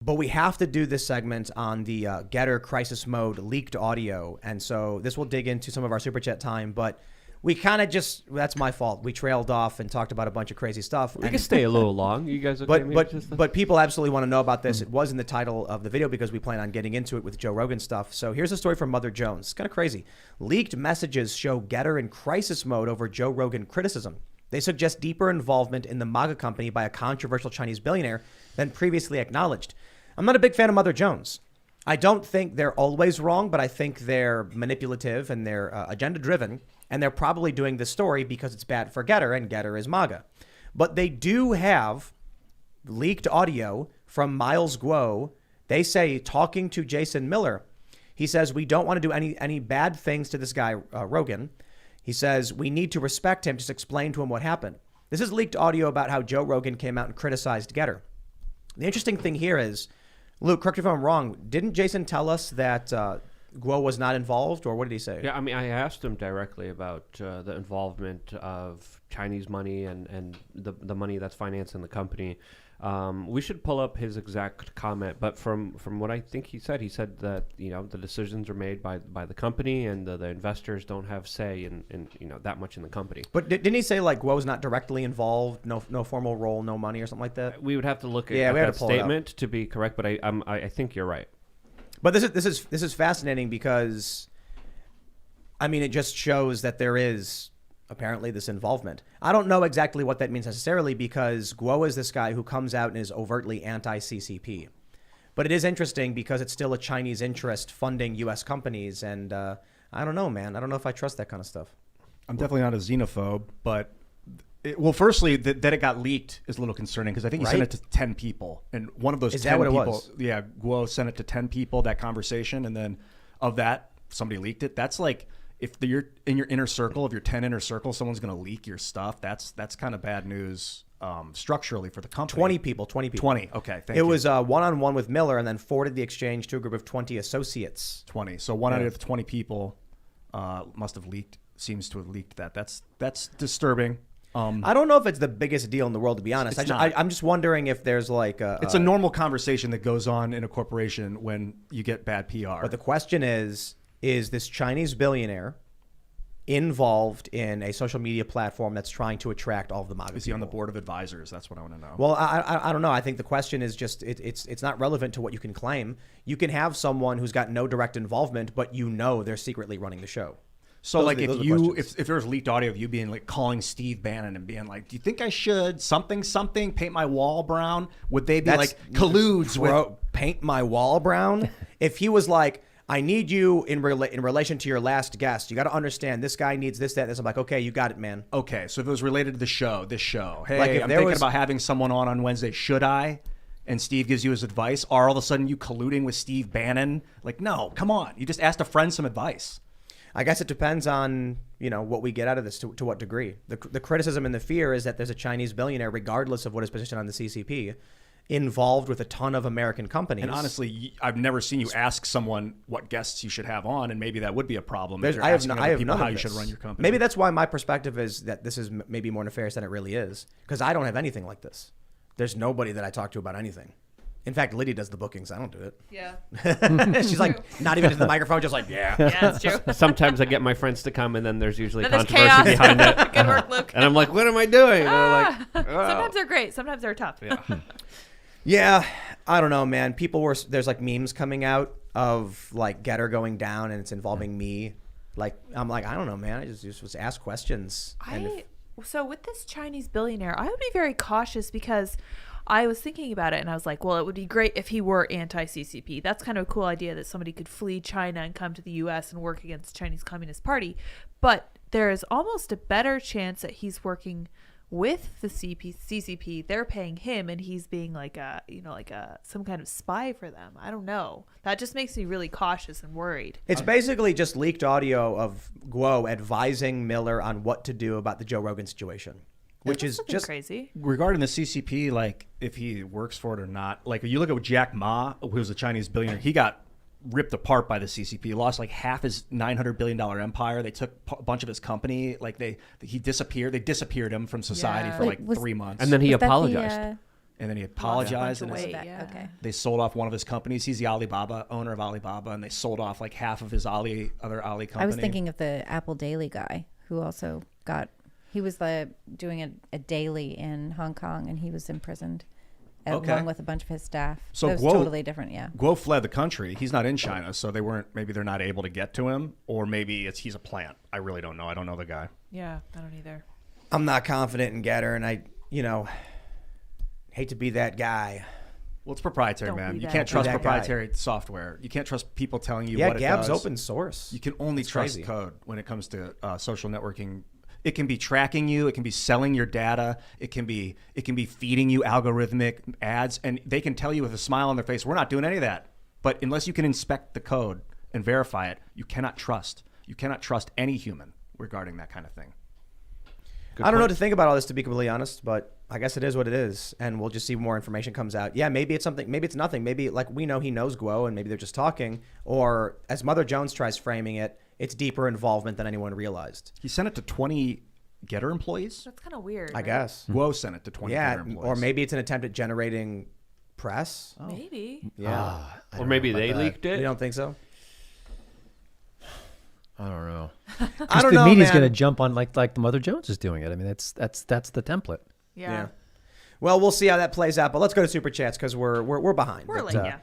But we have to do this segment on the GETTR crisis mode leaked audio. And so this will dig into some of our super chat time, but we kind of that's my fault. We trailed off and talked about a bunch of crazy stuff. We can stay a little long. You guys okay? But people absolutely want to know about this. It was in the title of the video because we plan on getting into it with Joe Rogan stuff. So here's a story from Mother Jones. It's kind of crazy. Leaked messages show GETTR in crisis mode over Joe Rogan criticism. They suggest deeper involvement in the MAGA company by a controversial Chinese billionaire than previously acknowledged. I'm not a big fan of Mother Jones. I don't think they're always wrong, but I think they're manipulative and they're agenda driven. And they're probably doing this story because it's bad for GETTR, and GETTR is MAGA. But they do have leaked audio from Miles Guo. They say, talking to Jason Miller, he says, we don't want to do any bad things to this guy, Rogan. He says, we need to respect him. Just explain to him what happened. This is leaked audio about how Joe Rogan came out and criticized GETTR. The interesting thing here is, Luke, correct me if I'm wrong, didn't Jason tell us that Guo was not involved, or what did he say? Yeah, I mean, I asked him directly about the involvement of Chinese money and the money that's financing the company. We should pull up his exact comment, but from what I think he said that the decisions are made by the company, and the investors don't have say in that much in the company. But didn't he say like Guo's not directly involved, no formal role, no money, or something like that? We would have to look at that statement to be correct, but I think you're right. But this is fascinating because, I mean, it just shows that there is apparently this involvement. I don't know exactly what that means necessarily because Guo is this guy who comes out and is overtly anti-CCP. But it is interesting because it's still a Chinese interest funding U.S. companies. And I don't know, man. I don't know if I trust that kind of stuff. I'm definitely not a xenophobe, but firstly, that it got leaked is a little concerning because I think he sent it to 10 people. And one of those 10 people, was? Yeah, Guo sent it to 10 people, that conversation. And then of that, somebody leaked it. That's like, if you're in your inner circle, of your 10 inner circle, someone's going to leak your stuff. That's kind of bad news structurally for the company. 20 people. 20. Okay, thank you. It was one-on-one with Miller and then forwarded the exchange to a group of 20 associates. 20. So one out of the 20 people seems to have leaked that. That's disturbing. I don't know if it's the biggest deal in the world, to be honest. I'm just wondering if there's like it's a normal conversation that goes on in a corporation when you get bad PR. But the question is this Chinese billionaire involved in a social media platform that's trying to attract all of the MAGA people? Is he on the board of advisors? That's what I want to know. Well, I don't know. I think the question is just it's not relevant to what you can claim. You can have someone who's got no direct involvement, but they're secretly running the show. So like if there was leaked audio of you being like calling Steve Bannon and being like, do you think I should something paint my wall brown? Would they be like colludes with paint my wall brown? If he was like, I need you in relation to your last guest, you got to understand this guy needs this, that, this. I'm like, okay, you got it, man. Okay, so if it was related to this show, hey, like I'm thinking about having someone on Wednesday. Should I? And Steve gives you his advice. Are all of a sudden you colluding with Steve Bannon? Like, no, come on. You just asked a friend some advice. I guess it depends on, what we get out of this to what degree. The criticism and the fear is that there's a Chinese billionaire, regardless of what his position on the CCP, involved with a ton of American companies. And honestly, I've never seen you ask someone what guests you should have on, and maybe that would be a problem. I have people how you should run your company. Maybe that's why my perspective is that this is maybe more nefarious than it really is, because I don't have anything like this. There's nobody that I talk to about anything. In fact, Liddy does the bookings. I don't do it. Yeah. She's like, not even in the microphone, just like, yeah. Yeah, that's true. Sometimes I get my friends to come, and then there's usually controversy behind it. Good work, Luke. And I'm like, what am I doing? And they're like, oh. Sometimes they're great. Sometimes they're tough. Yeah. Yeah, I don't know, man. There's like memes coming out of like GETTR going down, and it's involving me. Like, I'm like, I don't know, man. I just was ask questions. So with this Chinese billionaire, I would be very cautious because I was thinking about it and I was like, well, it would be great if he were anti-CCP. That's kind of a cool idea that somebody could flee China and come to the U.S. and work against the Chinese Communist Party. But there is almost a better chance that he's working with the CCP. They're paying him and he's being like some kind of spy for them. I don't know. That just makes me really cautious and worried. It's basically just leaked audio of Guo advising Miller on what to do about the Joe Rogan situation. Which is just crazy. Regarding the CCP, like if he works for it or not, like if you look at Jack Ma, who was a Chinese billionaire, he got ripped apart by the CCP. He lost like half his $900 billion empire. They took a bunch of his company. Like he disappeared. They disappeared him from society for like 3 months. And then he apologized. and then he apologized. And Okay. they sold off one of his companies. He's the owner of Alibaba, and they sold off like half of his other Ali company. I was thinking of the Apple Daily guy who also he was doing a daily in Hong Kong, and he was imprisoned along with a bunch of his staff. So it was Guo, totally different, yeah. Guo fled the country. He's not in China, so maybe they're not able to get to him, or maybe he's a plant. I really don't know. I don't know the guy. Yeah, I don't either. I'm not confident in GETTR, and I hate to be that guy. Well, it's proprietary, man. You can't trust proprietary software. You can't trust people telling you what it does. Yeah, Gab's open source. You can only trust code when it comes to social networking. It can be tracking you. It can be selling your data. It can be feeding you algorithmic ads, and they can tell you with a smile on their face, "We're not doing any of that." But unless you can inspect the code and verify it, you cannot trust. You cannot trust any human regarding that kind of thing. I don't know what to think about all this, to be completely honest, but I guess it is what it is, and we'll just see more information comes out. Yeah, maybe it's something, maybe it's nothing. Maybe, like, we know he knows Guo, and maybe they're just talking, or as Mother Jones tries framing it, it's deeper involvement than anyone realized. He sent it to 20 GETTR employees? That's kind of weird. I guess. Guo sent it to 20 GETTR employees. Or maybe it's an attempt at generating press. Oh. Maybe. Yeah. Or maybe they leaked it. You don't think so? I don't know. I don't know, the media's man. going to jump on like the Mother Jones is doing it. I mean, that's the template. Yeah. Well, we'll see how that plays out, but let's go to Super Chats because we're behind. We're But, late, yeah.